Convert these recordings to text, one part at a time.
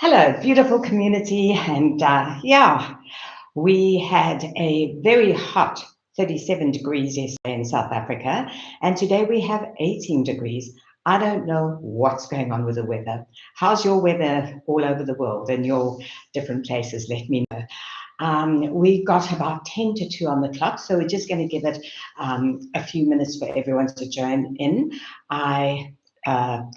Hello, beautiful community. And we had a very hot 37 degrees yesterday in South Africa, and today we have 18 degrees. I don't know what's going on with the weather. How's your weather all over the world and your different places? Let me know. We got about 10 to 2 on the clock, so we're just going to give it a few minutes for everyone to join in. I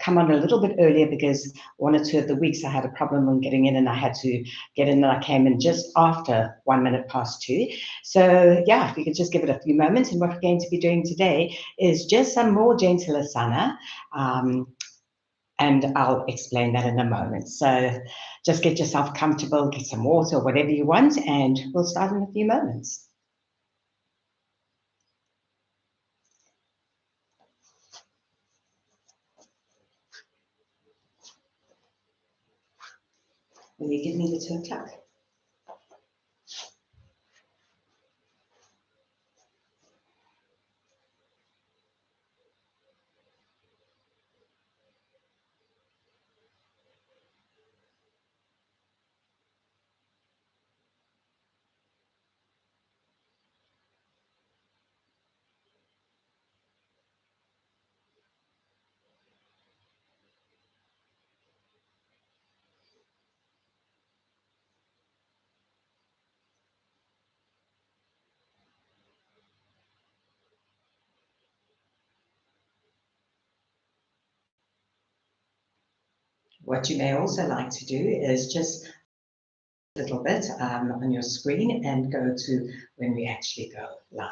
come on a little bit earlier because one or two of the weeks I had a problem on getting in and I had to get in and I came in just after 1 minute past 2. So yeah, if we could just give it a few moments. And what we're going to be doing today is just some more gentle asana. And I'll explain that in a moment. So just get yourself comfortable, get some water, whatever you want, and we'll start in a few moments. Will you give me the 2 o'clock? What you may also like to do is just a little bit on your screen and go to when we actually go live.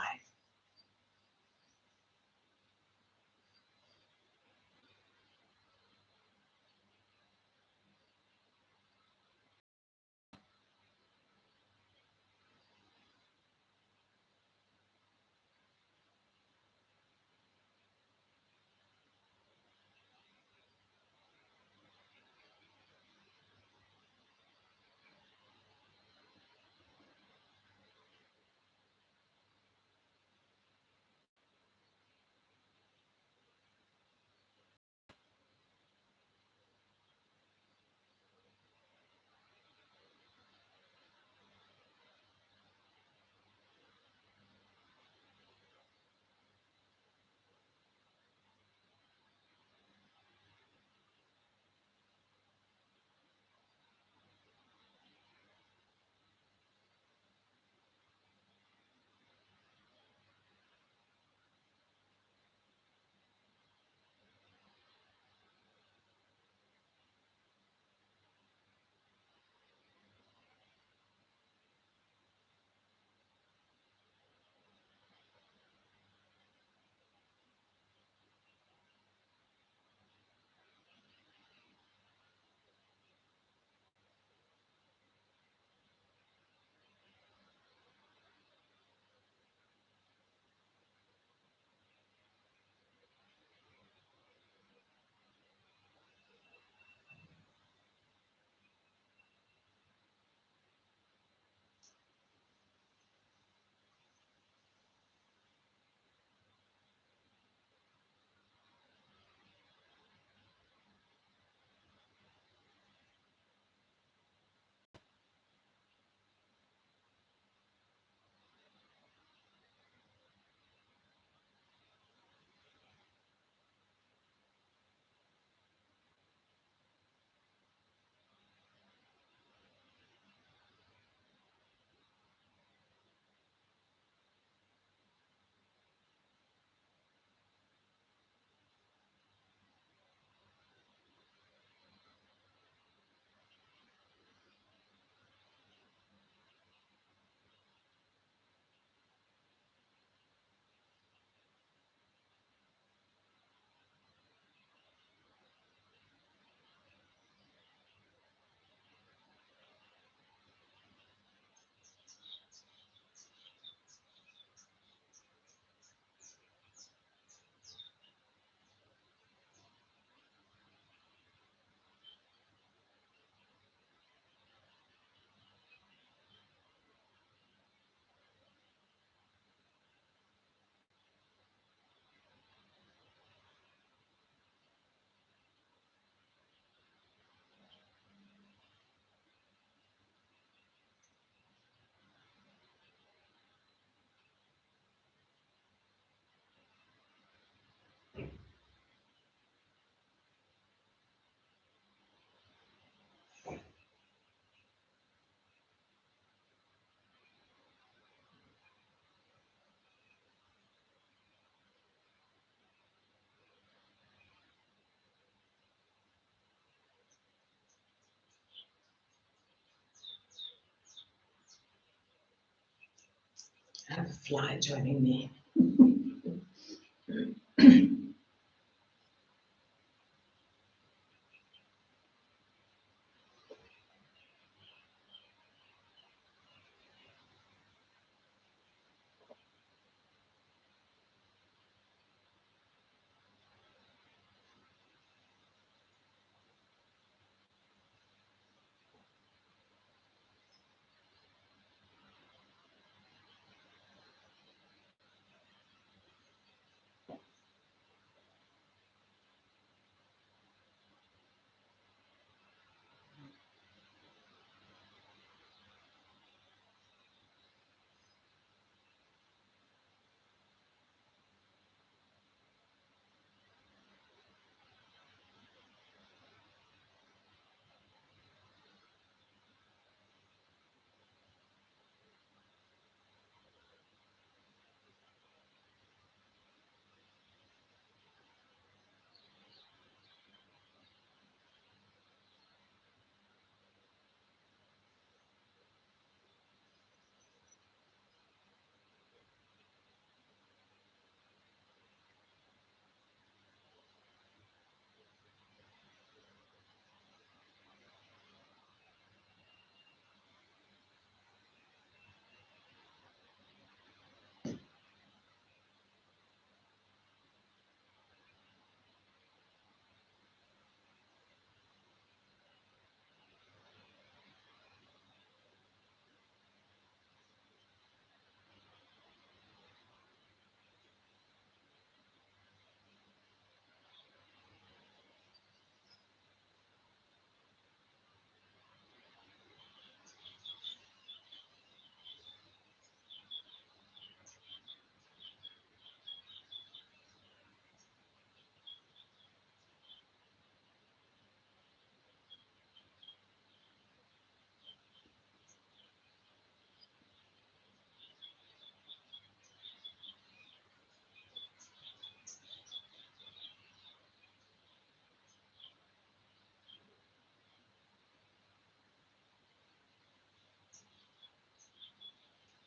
I have a fly joining me.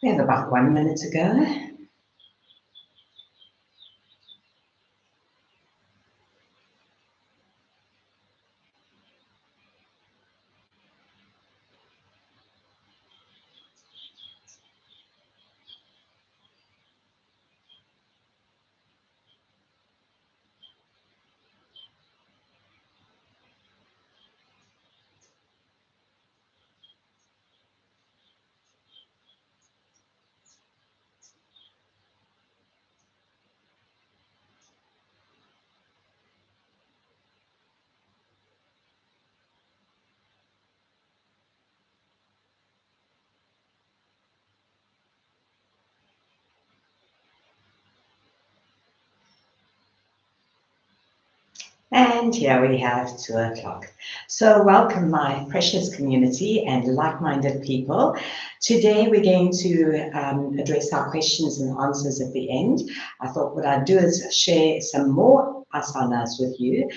We have about 1 minute to go. And here we have 2 o'clock. So welcome my precious community and like-minded people. Today we're going to address our questions and answers at the end. I thought what I'd do is share some more asanas with you,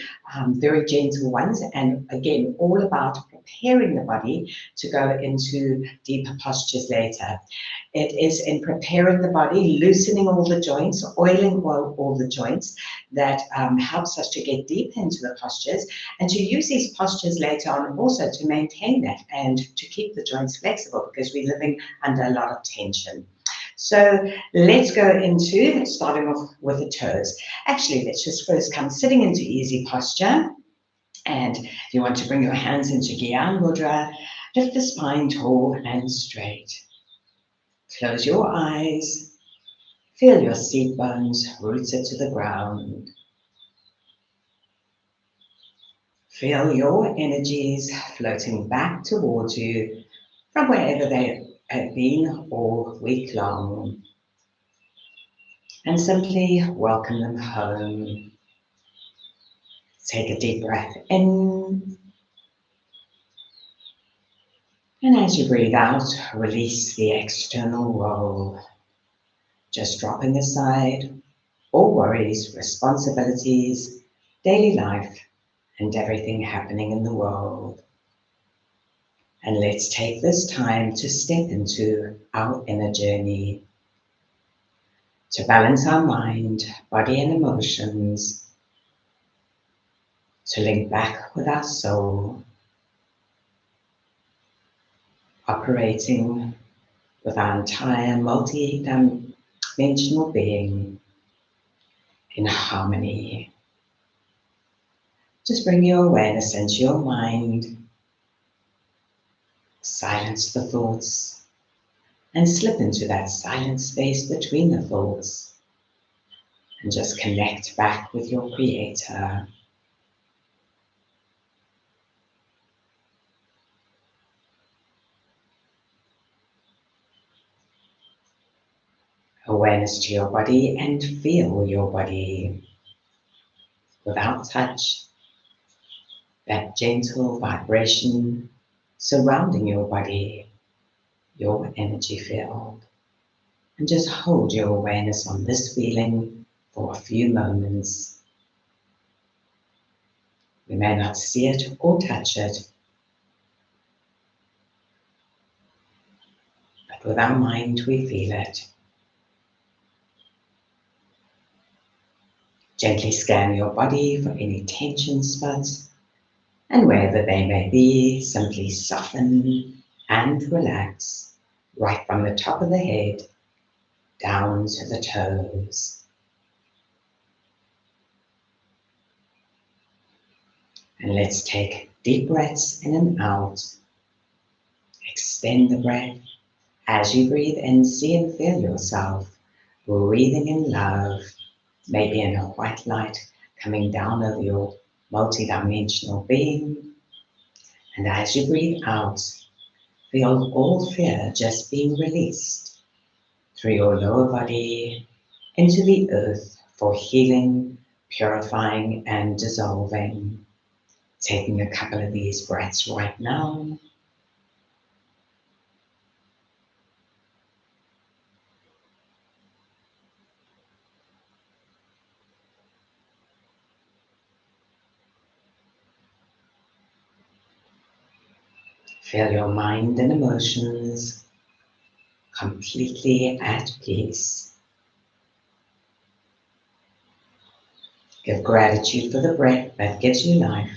very gentle ones, and again, all about preparing the body to go into deeper postures later. It is in preparing the body, loosening all the joints, oiling all the joints, that helps us to get deep into the postures and to use these postures later on also to maintain that and to keep the joints flexible because we're living under a lot of tension. So let's go into starting off with the toes. Actually, let's just first come sitting into easy posture. And if you want to bring your hands into Gyan Mudra, lift the spine tall and straight. Close your eyes. Feel your seat bones rooted to the ground. Feel your energies floating back towards you from wherever they have been all week long. And simply welcome them home. Take a deep breath in. And as you breathe out, release the external world. Just dropping aside all worries, responsibilities, daily life, and everything happening in the world. And let's take this time to step into our inner journey. to balance our mind, body and emotions, to link back with our soul, operating with our entire multi-dimensional being in harmony. Just bring your awareness into your mind, silence the thoughts, and slip into that silent space between the thoughts, and just connect back with your Creator. Awareness to your body and feel your body without touch, that gentle vibration surrounding your body, your energy field. And just hold your awareness on this feeling for a few moments. We may not see it or touch it, but with our mind we feel it. Gently scan your body for any tension spots, and wherever they may be, simply soften and relax right from the top of the head down to the toes. And let's take deep breaths in and out. Extend the breath. As you breathe in, see and feel yourself breathing in love, maybe in a white light coming down over your multidimensional being. And as you breathe out, feel all fear just being released through your lower body into the earth for healing, purifying, and dissolving. Taking a couple of these breaths right now. Feel your mind and emotions completely at peace. Give gratitude for the breath that gives you life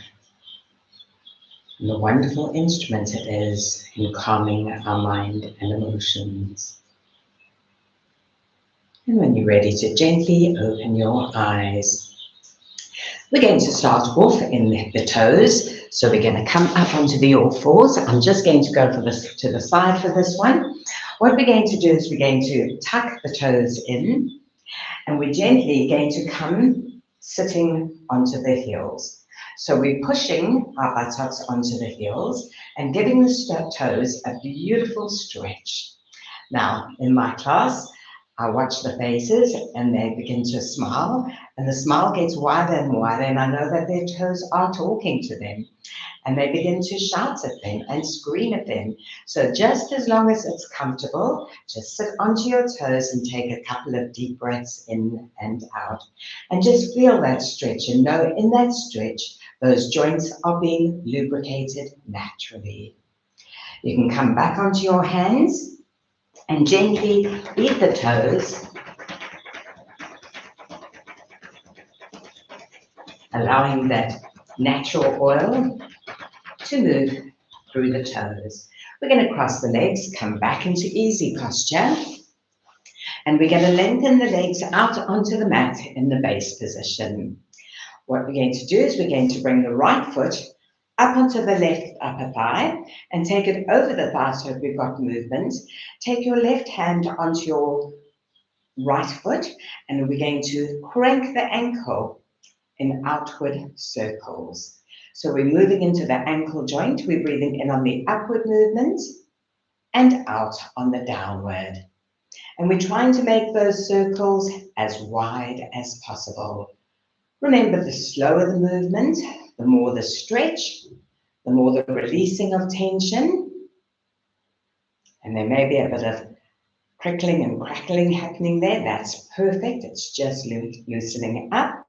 and the wonderful instrument it is in calming our mind and emotions. And when you're ready to gently open your eyes, we're going to start off in the toes. So we're going to come up onto the all fours. I'm just going to go for this to the side for this one. What we're going to do is we're going to tuck the toes in, and we're gently going to come sitting onto the heels. So we're pushing our buttocks onto the heels and giving the toes a beautiful stretch. Now, in my class, I watch the faces and they begin to smile, and the smile gets wider and wider, and I know that their toes are talking to them, and they begin to shout at them and scream at them. So just as long as it's comfortable, just sit onto your toes and take a couple of deep breaths in and out, and just feel that stretch and know in that stretch, those joints are being lubricated naturally. You can come back onto your hands and gently beat the toes, allowing that natural oil to move through the toes. We're going to cross the legs, come back into easy posture, and we're going to lengthen the legs out onto the mat in the base position. What we're going to do is we're going to bring the right foot up onto the left upper thigh and take it over the thigh so we've got movement. Take your left hand onto your right foot, and we're going to crank the ankle in outward circles. So we're moving into the ankle joint, we're breathing in on the upward movement and out on the downward. And we're trying to make those circles as wide as possible. Remember, the slower the movement, the more the stretch, the more the releasing of tension. And there may be a bit of crickling and crackling happening there. That's perfect. It's just loosening up.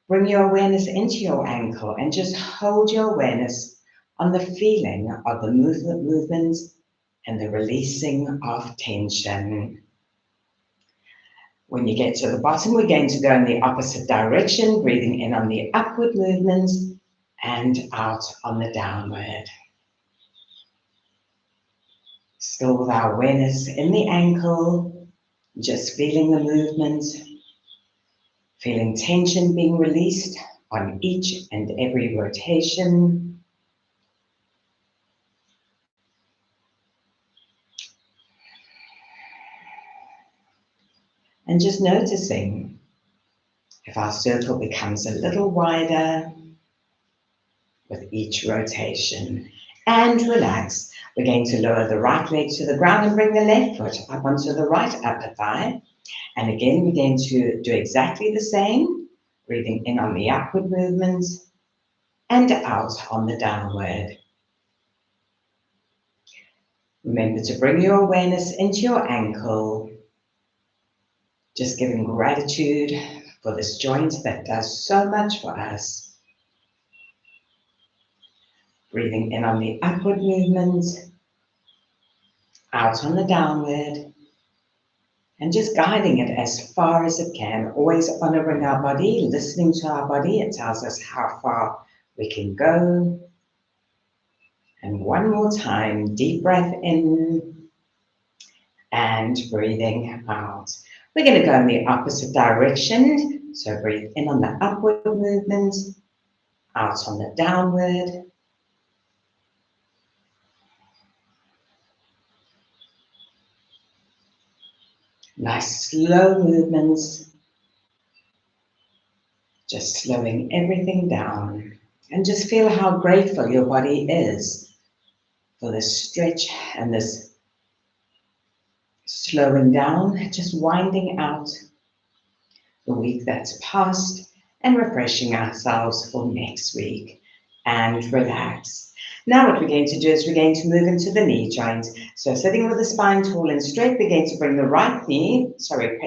Bring your awareness into your ankle and just hold your awareness on the feeling of the movements and the releasing of tension. When you get to the bottom, we're going to go in the opposite direction, breathing in on the upward movement and out on the downward. Still with our awareness in the ankle, just feeling the movement, feeling tension being released on each and every rotation. And just noticing if our circle becomes a little wider with each rotation. And relax. We're going to lower the right leg to the ground and bring the left foot up onto the right upper thigh. And again, we're going to do exactly the same, breathing in on the upward movement and out on the downward. Remember to bring your awareness into your ankle, just giving gratitude for this joint that does so much for us. Breathing in on the upward movement, out on the downward, and just guiding it as far as it can, always honoring our body, listening to our body. It tells us how far we can go. And one more time, deep breath in and breathing out. We're going to go in the opposite direction. So breathe in on the upward movement, out on the downward. Nice slow movements. Just slowing everything down. And just feel how grateful your body is for this stretch and this slowing down, just winding out the week that's passed and refreshing ourselves for next week. And relax. Now what we're going to do is we're going to move into the knee joint. So sitting with the spine tall and straight, we're going to bring the right knee,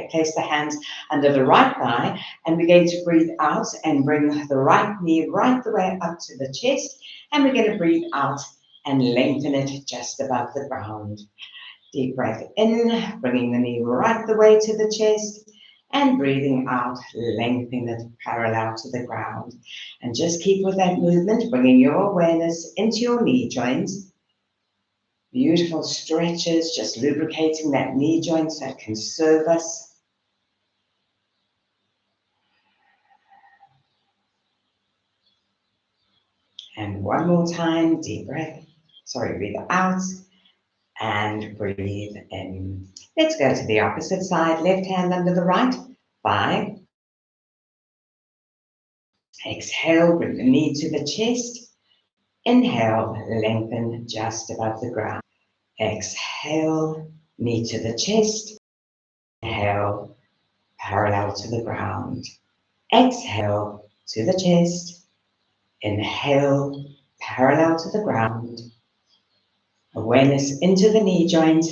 place the hands under the right thigh, and we're going to breathe out and bring the right knee right the way up to the chest, and we're going to breathe out and lengthen it just above the ground. Deep breath in, bringing the knee right the way to the chest, and breathing out, lengthening it parallel to the ground. And just keep with that movement, bringing your awareness into your knee joints. Beautiful stretches, just lubricating that knee joint so it can serve us. And one more time, deep breath. Breathe out and breathe in. Let's go to the opposite side, left hand under the right thigh. Exhale, bring the knee to the chest. Inhale, lengthen just above the ground. Exhale, knee to the chest. Inhale, parallel to the ground. Exhale to the chest. Inhale, parallel to the ground. Awareness into the knee joint.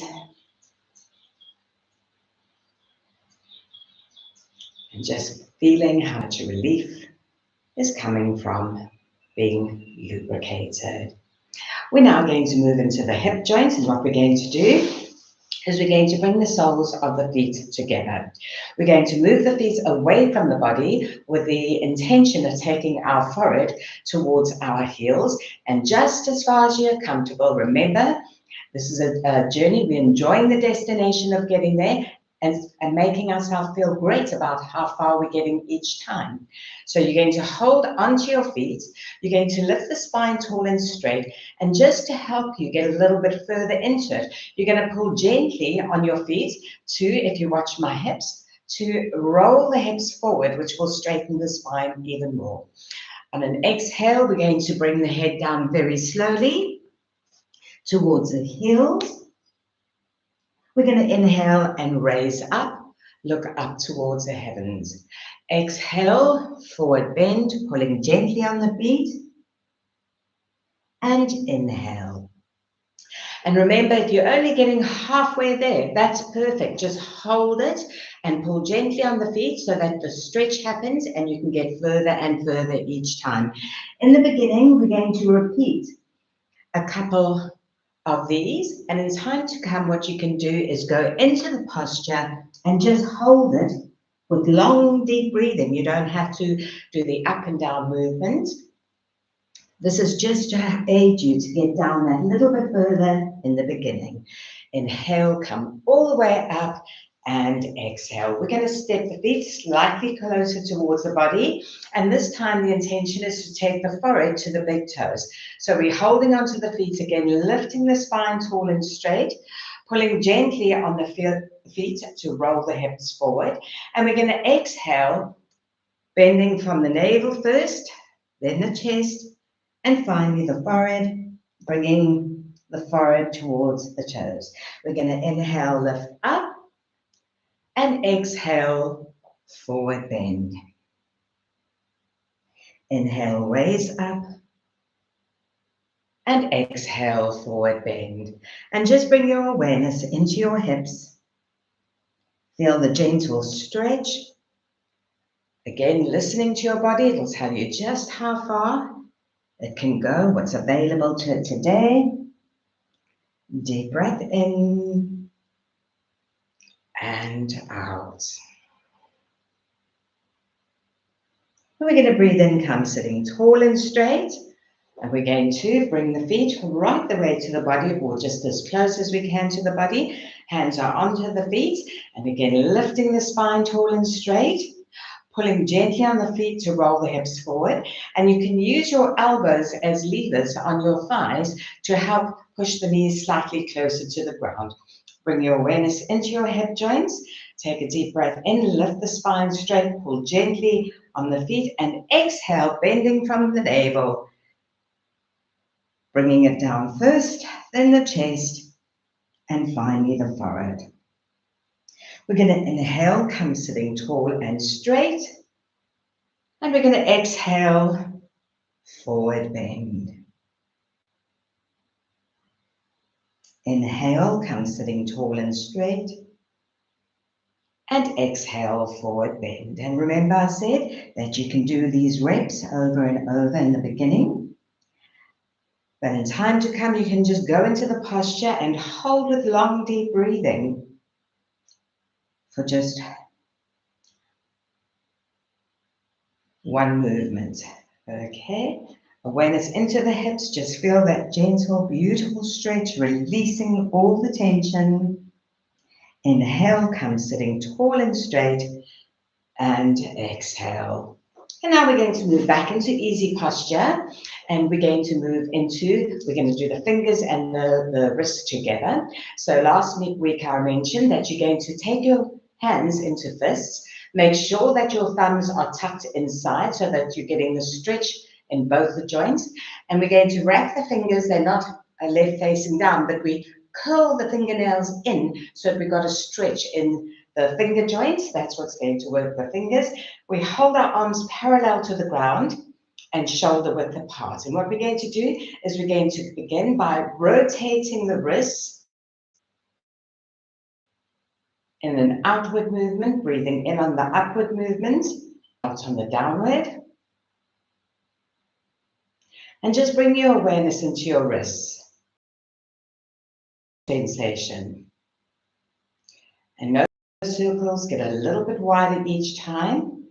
And just feeling how much relief is coming from being lubricated. We're now going to move into the hip joint, and what we're going to do is we're going to bring the soles of the feet together. We're going to move the feet away from the body with the intention of taking our forehead towards our heels, and just as far as you're comfortable. Remember, this is a journey. We're enjoying the destination of getting there, and making ourselves feel great about how far we're getting each time. So you're going to hold onto your feet, you're going to lift the spine tall and straight, and just to help you get a little bit further into it, you're going to pull gently on your feet to, if you watch my hips, to roll the hips forward, which will straighten the spine even more. On an exhale, we're going to bring the head down very slowly towards the heels. We're going to inhale and raise up, look up towards the heavens. Exhale, forward bend, pulling gently on the feet. And inhale. And remember, if you're only getting halfway there, that's perfect. Just hold it and pull gently on the feet so that the stretch happens and you can get further and further each time. In the beginning, we're going to repeat a couple of these. And in time to come, what you can do is go into the posture and just hold it with long, deep breathing. You don't have to do the up and down movement. This is just to aid you to get down that little bit further in the beginning. Inhale, come all the way up, and exhale. We're going to step the feet slightly closer towards the body, and this time the intention is to take the forehead to the big toes. So we're holding onto the feet again, lifting the spine tall and straight, pulling gently on the feet to roll the hips forward, and we're going to exhale, bending from the navel first, then the chest, and finally the forehead, bringing the forehead towards the toes. We're going to inhale, lift up, and exhale, forward bend. Inhale, raise up, and exhale, forward bend. And just bring your awareness into your hips. Feel the gentle stretch. Again, listening to your body, it'll tell you just how far it can go, what's available to it today. Deep breath in and out. We're going to breathe in, come sitting tall and straight. And we're going to bring the feet right the way to the body, or just as close as we can to the body. Hands are onto the feet. And again, lifting the spine tall and straight. Pulling gently on the feet to roll the hips forward. And you can use your elbows as levers on your thighs to help push the knees slightly closer to the ground. Bring your awareness into your hip joints. Take a deep breath in, lift the spine straight, pull gently on the feet, and exhale, bending from the navel. Bringing it down first, then the chest, and finally the forehead. We're going to inhale, come sitting tall and straight. And we're going to exhale, forward bend. Inhale, come sitting tall and straight. And exhale, forward bend. And remember I said that you can do these reps over and over in the beginning. But in time to come, you can just go into the posture and hold with long, deep breathing for just one movement. Okay, awareness into the hips, just feel that gentle, beautiful stretch, releasing all the tension. Inhale, come sitting tall and straight, and exhale. And now we're going to move back into easy posture, and we're going to we're going to do the fingers and the wrists together. So last week I mentioned that you're going to take your hands into fists. Make sure that your thumbs are tucked inside so that you're getting the stretch in both the joints. And we're going to wrap the fingers, they're not left facing down, but we curl the fingernails in so that we've got a stretch in the finger joints. That's what's going to work the fingers. We hold our arms parallel to the ground and shoulder width apart. And what we're going to do is we're going to begin by rotating the wrists in an outward movement, breathing in on the upward movement, out on the downward. And just bring your awareness into your wrists. Sensation. And notice the circles get a little bit wider each time.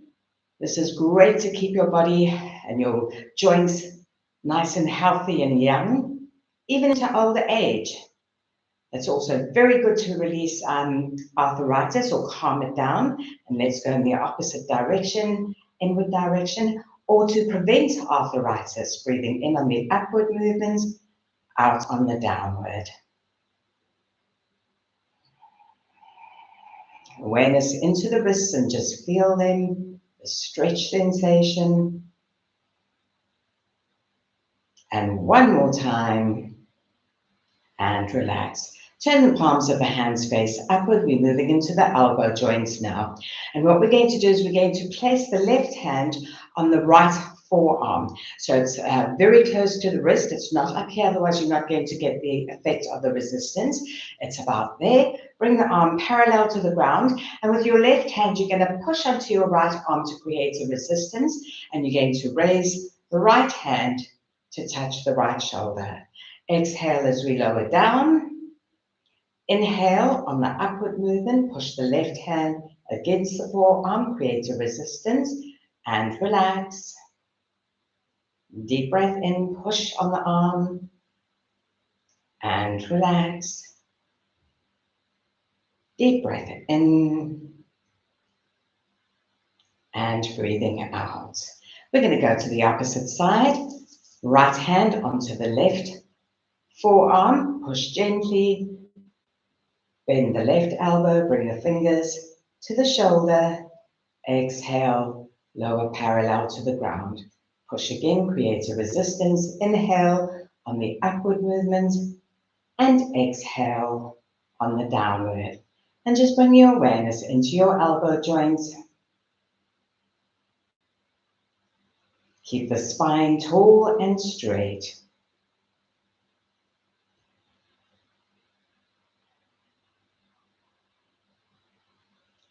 This is great to keep your body and your joints nice and healthy and young, even into older age. It's also very good to release arthritis or calm it down. And let's go in the opposite direction, inward direction, or to prevent arthritis, breathing in on the upward movements, out on the downward. Awareness into the wrists and just feel them, the stretch sensation. And one more time, and relax. Turn the palms of the hands face upward. We're moving into the elbow joints now. And what we're going to do is we're going to place the left hand on the right forearm. So it's very close to the wrist. It's not up here, otherwise you're not going to get the effect of the resistance. It's about there. Bring the arm parallel to the ground. And with your left hand, you're going to push onto your right arm to create a resistance. And you're going to raise the right hand to touch the right shoulder. Exhale as we lower down. Inhale on the upward movement, push the left hand against the forearm, create a resistance and relax. Deep breath in, push on the arm and relax. Deep breath in and breathing out. We're going to go to the opposite side. Right hand onto the left forearm, push gently. Bend the left elbow, bring the fingers to the shoulder. Exhale, lower parallel to the ground. Push again, create a resistance. Inhale on the upward movement and exhale on the downward. And just bring your awareness into your elbow joints. Keep the spine tall and straight.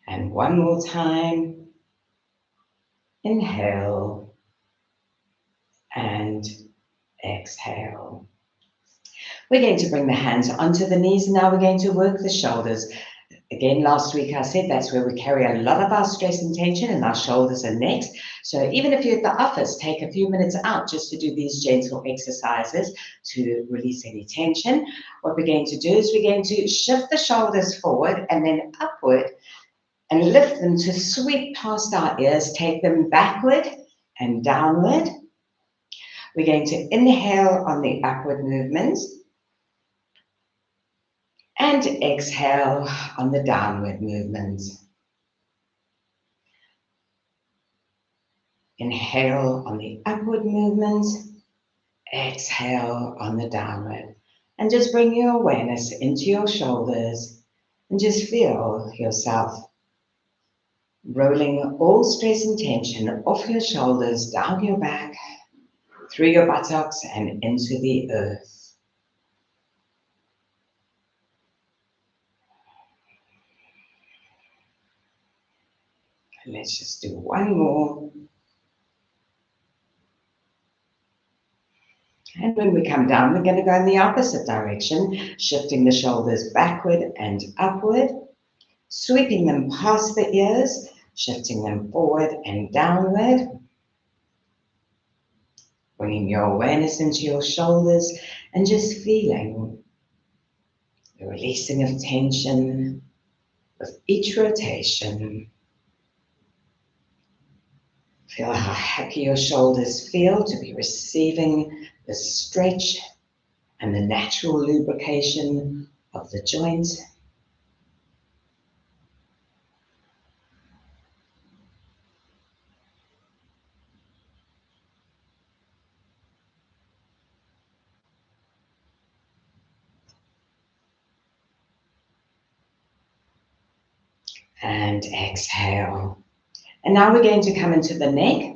And one more time. Inhale and exhale. We're going to bring the hands onto the knees. Now we're going to work the shoulders. Again, last week I said that's where we carry a lot of our stress and tension in our shoulders and necks. So even if you're at the office, take a few minutes out just to do these gentle exercises to release any tension. What we're going to do is we're going to shift the shoulders forward and then upward and lift them to sweep past our ears, take them backward and downward. We're going to inhale on the upward movements and exhale on the downward movements. Inhale on the upward movements, exhale on the downward. And just bring your awareness into your shoulders and just feel yourself rolling all stress and tension off your shoulders, down your back, through your buttocks and into the earth. Let's just do one more. And when we come down, we're going to go in the opposite direction, shifting the shoulders backward and upward, sweeping them past the ears, shifting them forward and downward, bringing your awareness into your shoulders and just feeling the releasing of tension with each rotation. Feel how happy your shoulders feel to be receiving the stretch and the natural lubrication of the joints. And exhale. And now we're going to come into the neck.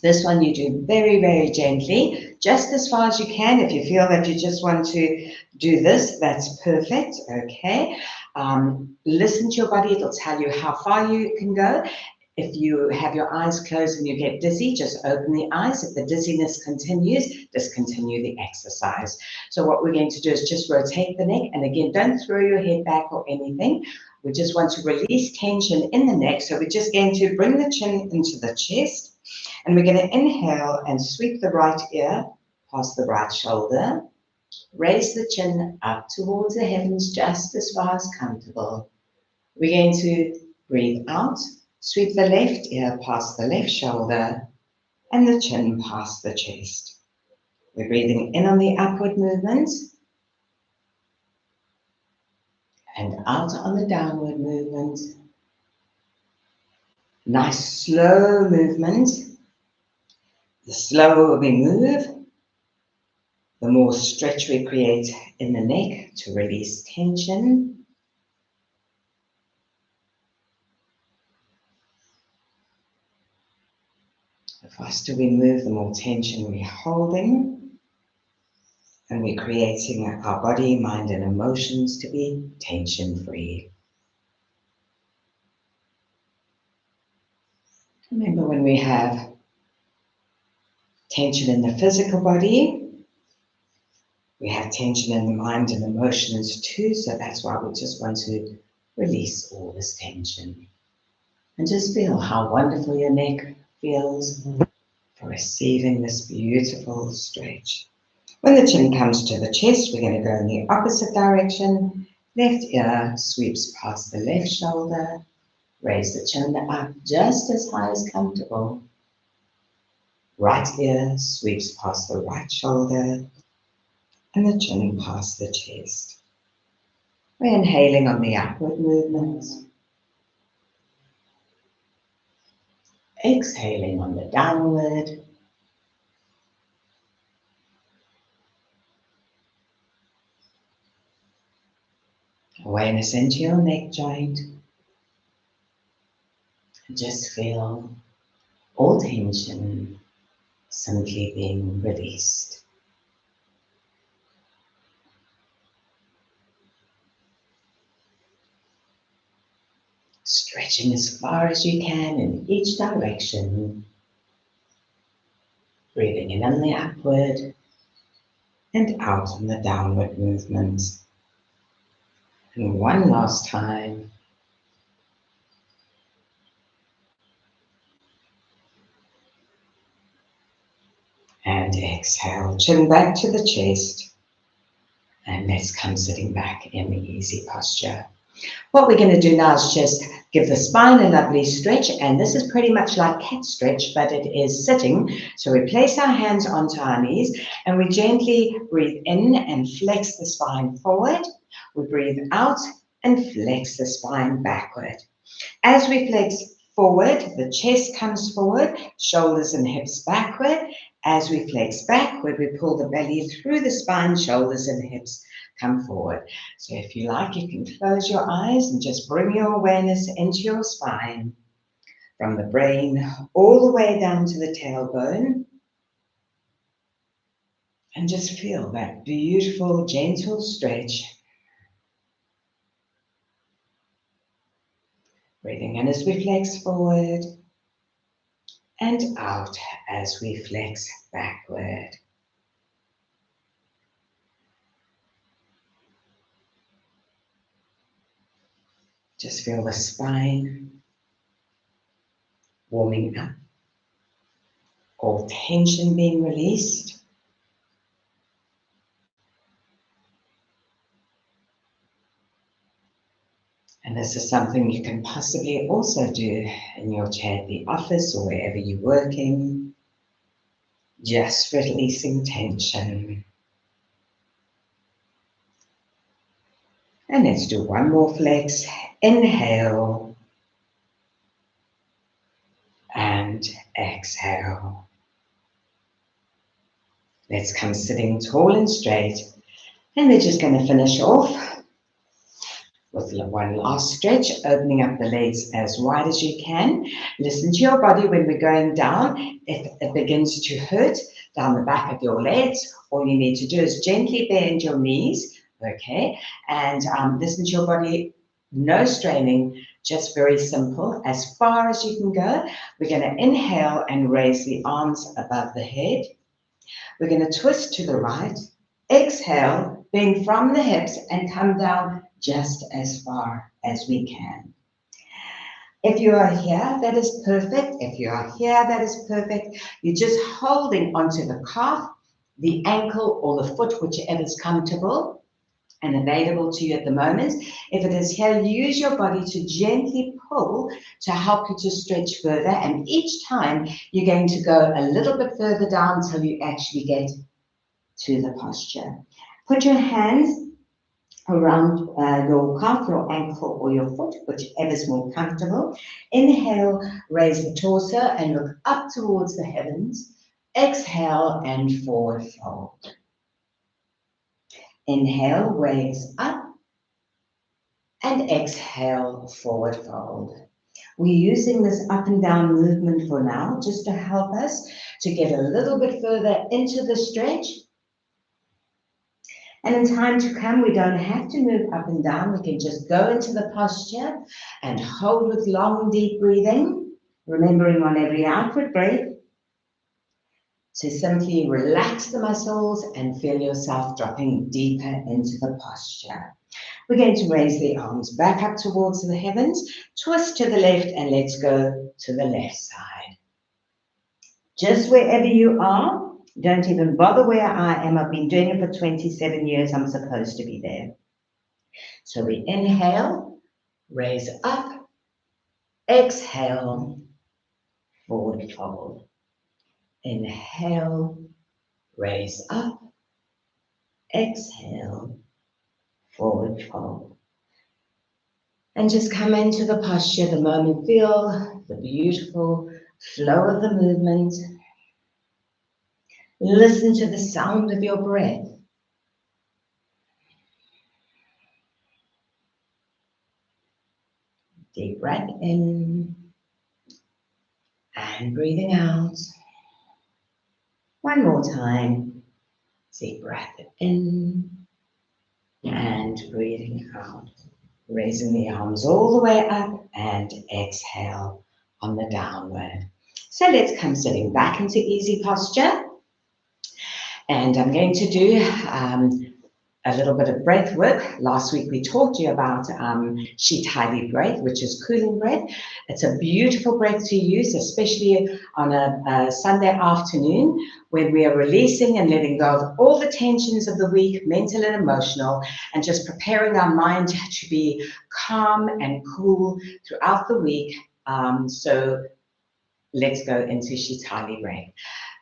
This one you do very, very gently, just as far as you can. If you feel that you just want to do this, that's perfect, okay? Listen to your body, it'll tell you how far you can go. If you have your eyes closed and you get dizzy, just open the eyes. If the dizziness continues, discontinue the exercise. So what we're going to do is just rotate the neck. And again, don't throw your head back or anything. We just want to release tension in the neck. So we're just going to bring the chin into the chest. And we're going to inhale and sweep the right ear past the right shoulder. Raise the chin up towards the heavens just as far as comfortable. We're going to breathe out. Sweep the left ear past the left shoulder and the chin past the chest. We're breathing in on the upward movement and out on the downward movement. Nice slow movement. The slower we move, the more stretch we create in the neck to release tension. The faster we move, the more tension we're holding, and we're creating our body, mind, and emotions to be tension-free. Remember, when we have tension in the physical body, We have tension in the mind and emotions too, so that's why we just want to release all this tension. And just feel how wonderful your neck feels for receiving this beautiful stretch. When the chin comes to the chest, we're going to go in the opposite direction. Left ear sweeps past the left shoulder. Raise the chin up just as high as comfortable. Right ear sweeps past the right shoulder and the chin past the chest. We're inhaling on the upward movements. Exhaling on the downward. Awareness into your neck joint. Just feel all tension simply being released. Stretching as far as you can in each direction. Breathing in on the upward and out on the downward movements. And one last time. And exhale, chin back to the chest. And let's come sitting back in the easy posture. What we're going to do now is just give the spine a lovely stretch, and this is pretty much like cat stretch, but it is sitting. So we place our hands onto our knees and we gently breathe in and flex the spine forward. We breathe out and flex the spine backward. As we flex forward, the chest comes forward, shoulders and hips backward. As we flex backward, we pull the belly through the spine, shoulders and hips come forward. So if you like, you can close your eyes and just bring your awareness into your spine, from the brain all the way down to the tailbone. And just feel that beautiful, gentle stretch. Breathing in as we flex forward and out as we flex backward. Just feel the spine warming up, all tension being released. And this is something you can possibly also do in your chair at the office or wherever you're working. Just releasing tension. And let's do one more flex. Inhale and exhale. Let's come sitting tall and straight. And we're just going to finish off with one last stretch, opening up the legs as wide as you can. Listen to your body when we're going down. If it begins to hurt down the back of your legs, all you need to do is gently bend your knees, okay? And listen to your body, no straining, just very simple. As far as you can go, we're going to inhale and raise the arms above the head. We're going to twist to the right. Exhale, bend from the hips and come down just as far as we can. If you are here, that is perfect. If you are here, that is perfect. You're just holding onto the calf, the ankle, or the foot, whichever is comfortable and available to you at the moment. If it is here, use your body to gently pull to help you to stretch further. And each time you're going to go a little bit further down until you actually get to the posture. Put your hands around your calf, your ankle, or your foot, whichever is more comfortable. Inhale, raise the torso and look up towards the heavens. Exhale and forward fold. Inhale, raise up, and exhale, forward fold. We're using this up and down movement for now, just to help us to get a little bit further into the stretch. And in time to come, we don't have to move up and down. We can just go into the posture and hold with long, deep breathing, remembering on every outward breath to simply relax the muscles and feel yourself dropping deeper into the posture. We're going to raise the arms back up towards the heavens, twist to the left, and let's go to the left side. Just wherever you are, don't even bother where I am. I've been doing it for 27 years. I'm supposed to be there. So we inhale, raise up, exhale, forward fold. Inhale, raise up, exhale, forward fold. And just come into the posture the moment. Feel the beautiful flow of the movement. Listen to the sound of your breath. Deep breath in and breathing out. One more time. Deep breath in and breathing out. Raising the arms all the way up and exhale on the downward. So let's come sitting back into easy posture. And I'm going to do a little bit of breath work. Last week we talked to you about Shitali breath, which is cooling breath. It's a beautiful breath to use, especially on a Sunday afternoon when we are releasing and letting go of all the tensions of the week, mental and emotional, and just preparing our mind to be calm and cool throughout the week. So let's go into Shitali breath.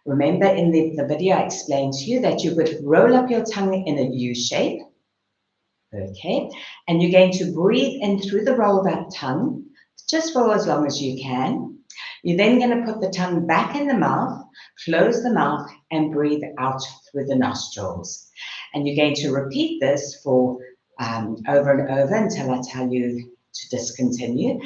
Remember in the video I explained to you that you would roll up your tongue in a U shape, okay? And you're going to breathe in through the rolled up tongue, just for as long as you can. You're then going to put the tongue back in the mouth, close the mouth, and breathe out through the nostrils. And you're going to repeat this for over and over until I tell you to discontinue.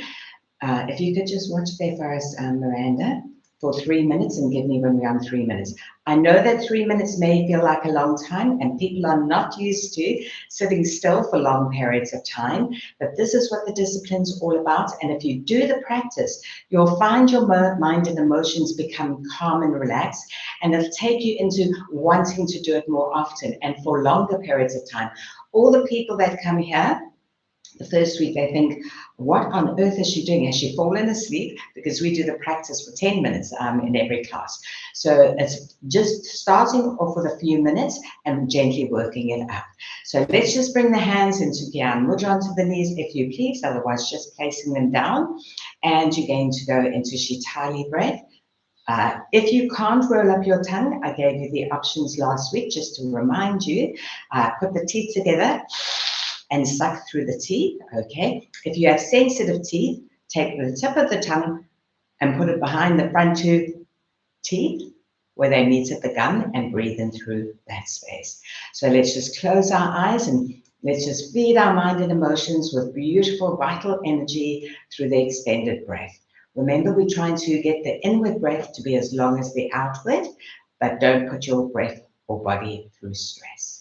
If you could just watch there for us, Miranda, for 3 minutes and give me when we're on 3 minutes. I know that 3 minutes may feel like a long time and people are not used to sitting still for long periods of time, but this is what the discipline's all about. And if you do the practice, you'll find your mind and emotions become calm and relaxed, and it'll take you into wanting to do it more often and for longer periods of time. All the people that come here, the first week they think, what on earth is she doing? Has she fallen asleep? Because we do the practice for 10 minutes in every class. So it's just starting off with a few minutes and gently working it up. So let's just bring the hands into Gyan Mudra onto the knees, if you please, otherwise just placing them down. And you're going to go into Shitali breath. If you can't roll up your tongue, I gave you the options last week just to remind you, put the teeth together and suck through the teeth, okay? If you have sensitive teeth, take the tip of the tongue and put it behind the front two teeth where they meet at the gum and breathe in through that space. So let's just close our eyes and let's just feed our mind and emotions with beautiful vital energy through the extended breath. Remember, we're trying to get the inward breath to be as long as the outward, but don't put your breath or body through stress.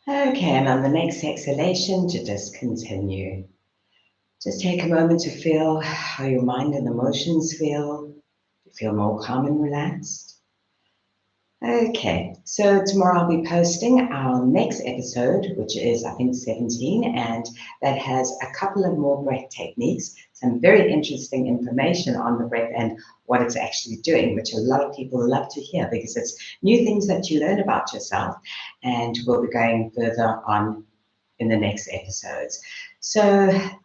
Okay, and on the next exhalation, to just continue. Just take a moment to feel how your mind and emotions feel. You feel more calm and relaxed. Okay, so tomorrow I'll be posting our next episode, which is, I think, 17, and that has a couple of more breath techniques, some very interesting information on the breath and what it's actually doing, which a lot of people love to hear because it's new things that you learn about yourself, and we'll be going further on in the next episodes. So,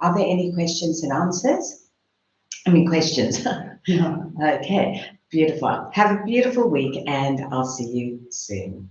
are there any questions and answers? I mean, questions. Okay, beautiful. Have a beautiful week, and I'll see you soon.